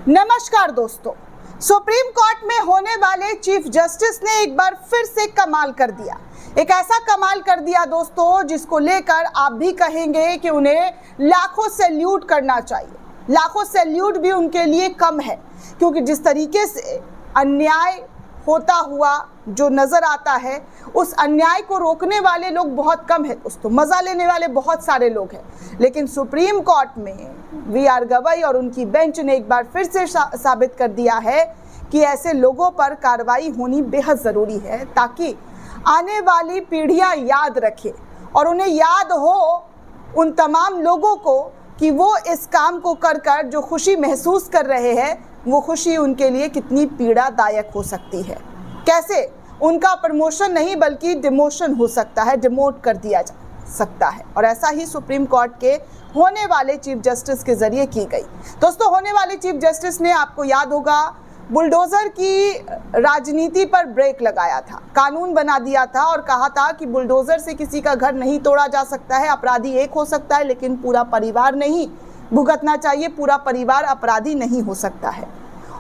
नमस्कार दोस्तों, supreme court में होने वाले चीफ जस्टिस ने एक बार फिर से कमाल कर दिया। एक ऐसा कमाल कर दिया दोस्तों जिसको लेकर आप भी कहेंगे कि उन्हें लाखों सैल्यूट करना चाहिए। लाखों सैल्यूट भी उनके लिए कम है, क्योंकि जिस तरीके से अन्याय होता हुआ जो नजर आता है, उस अन्याय को रोकने वाले लोग बहुत कम है दोस्तों। मजा लेने वाले बहुत सारे लोग हैं, लेकिन सुप्रीम कोर्ट में वी.आर. गवई और उनकी बेंच ने एक बार फिर से साबित कर दिया है कि ऐसे लोगों पर कार्रवाई होनी बेहद ज़रूरी है, ताकि आने वाली पीढ़ियां याद रखें और उन्हें याद हो उन तमाम लोगों को कि वो इस काम को कर कर जो खुशी महसूस कर रहे हैं, वो खुशी उनके लिए कितनी पीड़ादायक हो सकती है। कैसे उनका प्रमोशन नहीं बल्कि डिमोशन हो सकता है, डिमोट कर दिया जा सकता है। और ऐसा ही सुप्रीम कोर्ट के होने वाले चीफ जस्टिस के जरिए की गई। दोस्तों, होने वाले चीफ जस्टिस ने, आपको याद होगा, बुलडोजर की राजनीति पर ब्रेक लगाया था, कानून बना दिया था और कहा था कि बुलडोजर से किसी का घर नहीं तोड़ा जा सकता है। अपराधी एक हो सकता है, लेकिन पूरा परिवार नहीं भुगतना चाहिए, पूरा परिवार अपराधी नहीं हो सकता है।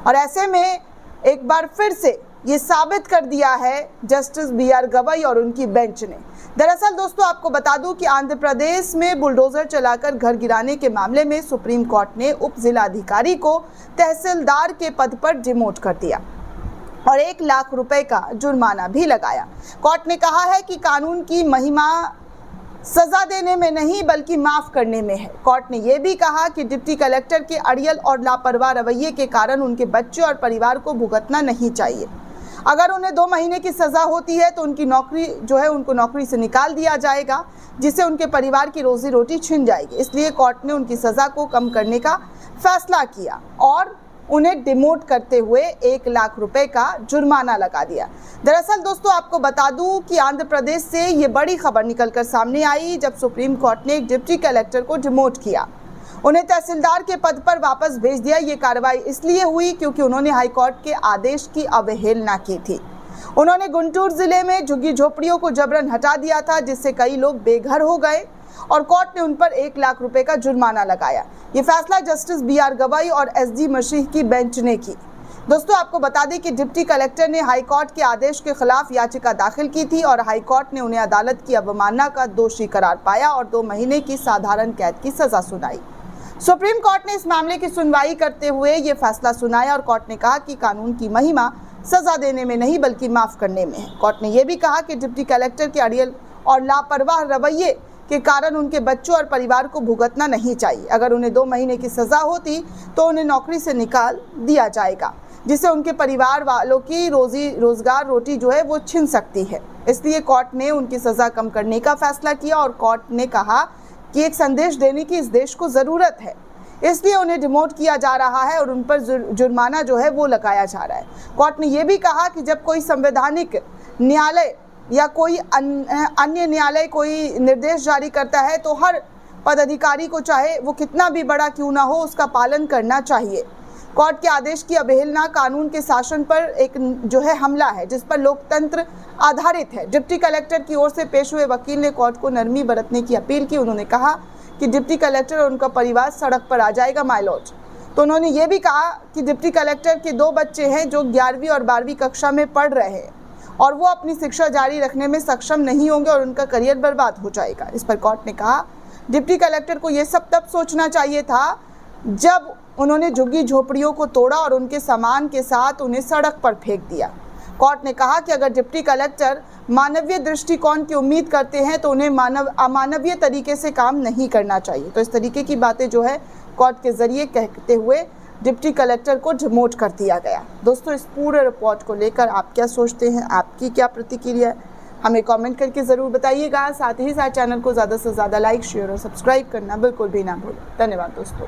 और ऐसे में एक बार फिर से ये साबित कर दिया है जस्टिस वी.आर. गवई और उनकी बेंच ने। दरअसल दोस्तों, आपको बता दूं कि आंध्र प्रदेश में बुलडोजर चलाकर घर गिराने के मामले में सुप्रीम कोर्ट ने उप जिलाधिकारी को तहसीलदार के पद पर डिमोट कर दिया और 1 लाख रुपए का जुर्माना भी लगाया। कोर्ट ने कहा है कि कानून की महिमा सजा देने में नहीं बल्कि माफ करने में है। कोर्ट ने यह भी कहा कि डिप्टी कलेक्टर के अड़ियल और लापरवाह रवैये के कारण उनके बच्चे और परिवार को भुगतना नहीं चाहिए। अगर उन्हें 2 महीने की सजा होती है तो उनकी नौकरी जो है, उनको नौकरी से निकाल दिया जाएगा, जिससे उनके परिवार की रोजी रोटी छिन जाएगी। इसलिए कोर्ट ने उनकी सजा को कम करने का फैसला किया और उन्हें डिमोट करते हुए 1 लाख रुपए का जुर्माना लगा दिया। दरअसल दोस्तों, आपको बता दूं कि आंध्र प्रदेश से ये बड़ी खबर निकलकर सामने आई जब सुप्रीम कोर्ट ने एक डिप्टी कलेक्टर को डिमोट किया, उन्हें तहसीलदार के पद पर वापस भेज दिया। ये कार्रवाई इसलिए हुई क्योंकि उन्होंने हाईकोर्ट के आदेश की अवहेलना की थी। उन्होंने गुंटूर जिले में झुग्गी झोपड़ियों को जबरन हटा दिया था, जिससे कई लोग बेघर हो गए और कोर्ट ने उन पर 1 लाख रुपए का जुर्माना लगाया। ये फैसला जस्टिस वी.आर. गवई और एस.डी. मशीह की बेंच ने की। दोस्तों, आपको बता दें कि डिप्टी कलेक्टर ने हाईकोर्ट के आदेश के खिलाफ याचिका दाखिल की थी और हाईकोर्ट ने उन्हें अदालत की अवमानना का दोषी करार पाया और 2 महीने की साधारण कैद की सजा सुनाई। सुप्रीम कोर्ट ने इस मामले की सुनवाई करते हुए ये फैसला सुनाया और कोर्ट ने कहा कि कानून की महिमा सजा देने में नहीं बल्कि माफ करने में है। कोर्ट ने यह भी कहा कि डिप्टी कलेक्टर के अड़ियल और लापरवाह रवैये के कारण उनके बच्चों और परिवार को भुगतना नहीं चाहिए। अगर उन्हें 2 महीने की सजा होती तो उन्हें नौकरी से निकाल दिया जाएगा, जिससे उनके परिवार वालों की रोजगार रोटी जो है वो छिन सकती है। इसलिए कोर्ट ने उनकी सजा कम करने का फैसला किया और कोर्ट ने कहा कि एक संदेश देने की इस देश को ज़रूरत है, इसलिए उन्हें डिमोट किया जा रहा है और उन पर जुर्माना जो है वो लगाया जा रहा है। कोर्ट ने यह भी कहा कि जब कोई संवैधानिक न्यायालय या कोई अन्य न्यायालय कोई निर्देश जारी करता है तो हर पदाधिकारी को, चाहे वो कितना भी बड़ा क्यों ना हो, उसका पालन करना चाहिए। कोर्ट के आदेश की अवहेलना कानून के शासन पर एक जो है हमला है, जिस पर लोकतंत्र आधारित है। डिप्टी कलेक्टर की ओर से पेश हुए वकील ने कोर्ट को नरमी बरतने की अपील की। उन्होंने कहा कि डिप्टी कलेक्टर और उनका परिवार सड़क पर आ जाएगा माय लॉर्ड। तो उन्होंने ये भी कहा कि डिप्टी कलेक्टर के 2 बच्चे हैं जो 11वीं और 12वीं कक्षा में पढ़ रहे हैं और वो अपनी शिक्षा जारी रखने में सक्षम नहीं होंगे और उनका करियर बर्बाद हो जाएगा। इस पर कोर्ट ने कहा डिप्टी कलेक्टर को ये सब तब सोचना चाहिए था जब उन्होंने झुग्गी झोपड़ियों को तोड़ा और उनके सामान के साथ उन्हें सड़क पर फेंक दिया। कोर्ट ने कहा कि अगर डिप्टी कलेक्टर मानवीय दृष्टिकोण की उम्मीद करते हैं तो उन्हें अमानवीय तरीके से काम नहीं करना चाहिए। तो इस तरीके की बातें जो है कोर्ट के जरिए कहते हुए डिप्टी कलेक्टर को डिमोट कर दिया गया। दोस्तों, इस पूरे रिपोर्ट को लेकर आप क्या सोचते हैं, आपकी क्या प्रतिक्रिया है, हमें कमेंट करके ज़रूर बताइएगा। साथ ही साथ चैनल को ज़्यादा से ज़्यादा लाइक, शेयर और सब्सक्राइब करना बिल्कुल भी ना भूलें। धन्यवाद दोस्तों।